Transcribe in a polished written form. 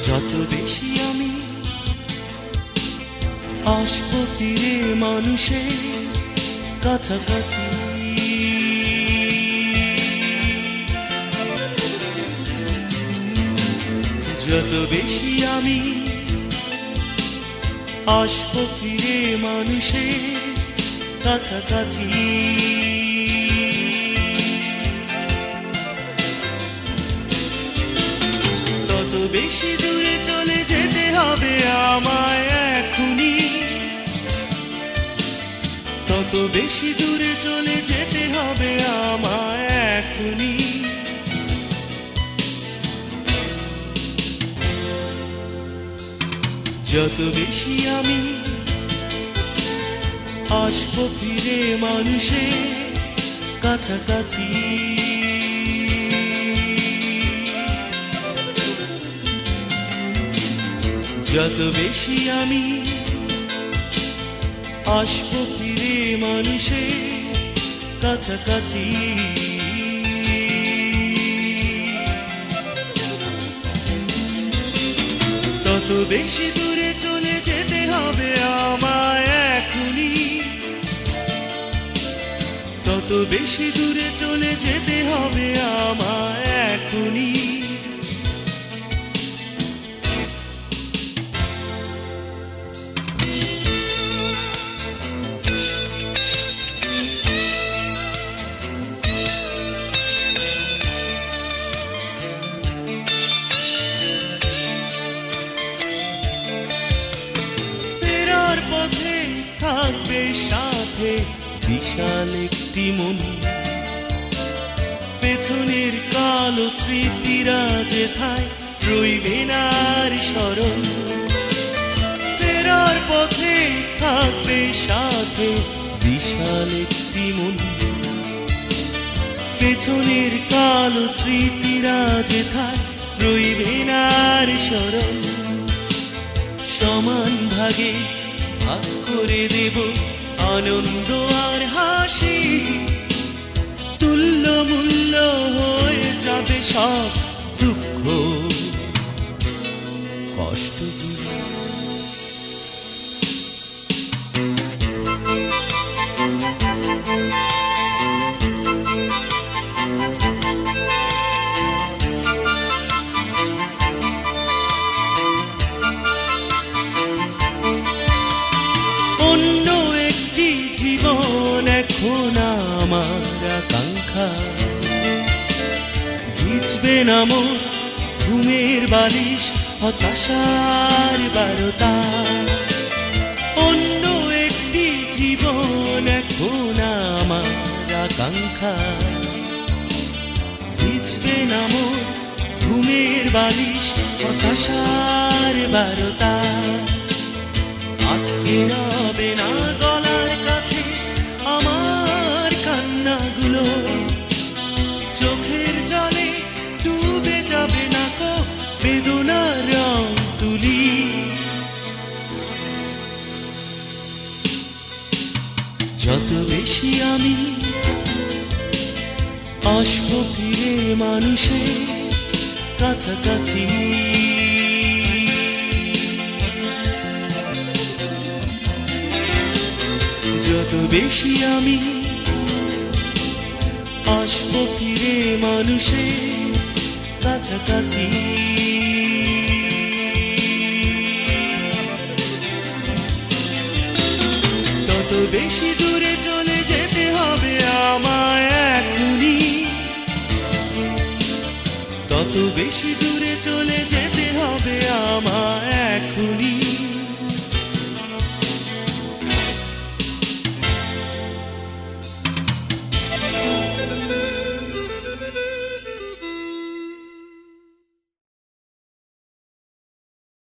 যত বেশি আমি আসবো ফিরে মানুষের কাছাকাছি, যত বেশি আমি আসবো ফিরে মানুষের কাছাকাছি, তত বেশি দূরে চলে যেতে হবে আমায় এখনই, তত বেশি দূরে চলে যেতে হবে আমায় এখনই। যত বেশি আমি আসবো ফিরে মানুষের কাছাকাছি, যত বেশি আমি আসবো ফিরে মানুষের কাছাকাছি, তত বেশি দূরে চলে যেতে হবে আমায় এখনই, তত বেশি দূরে চলে যেতে হবে আমায় এখনই। পথে থাকবে সাথে বিশাল একটি মন, পেছনের কালো স্মৃতিরা যেথায় রইবে না আর স্মরণ। ফেরার পথে থাকবে সাথে বিশাল একটি মন, পেছনের কালো স্মৃতিরা যেথায় রইবে না আর স্মরণ। সমান ভাগে ভাগ করে দেব আনন্দ আর হাসি, তুল্য মূল্য হয়ে যাবে সব দুঃখ কষ্ট। অন্য একটি জীবন এখন আমার আকাঙ্ক্ষা, ভিজবে না মোর ঘুমের বালিশ হতাশার বারতা। অন্য একটি জীবন এখন আমার আকাঙ্ক্ষা, ভিজবে না মোর ঘুমের বালিশ হতাশার বারতা। আটকে রবে না গলার কাছে আমার কান্নাগুলো, চোখের জলে ডুবে যাবে না কো বেদনার রং তুলি। যত বেশি আমি আসবো ফিরে মানুষের কাছাকাছি, যত বেশি আমি আসবো ফিরে মানুষের কাছাকাছি, তত বেশি দূরে চলে যেতে হবে আমায় এখনই, তত বেশি দূরে চলে যেতে হবে আমায় এখনই।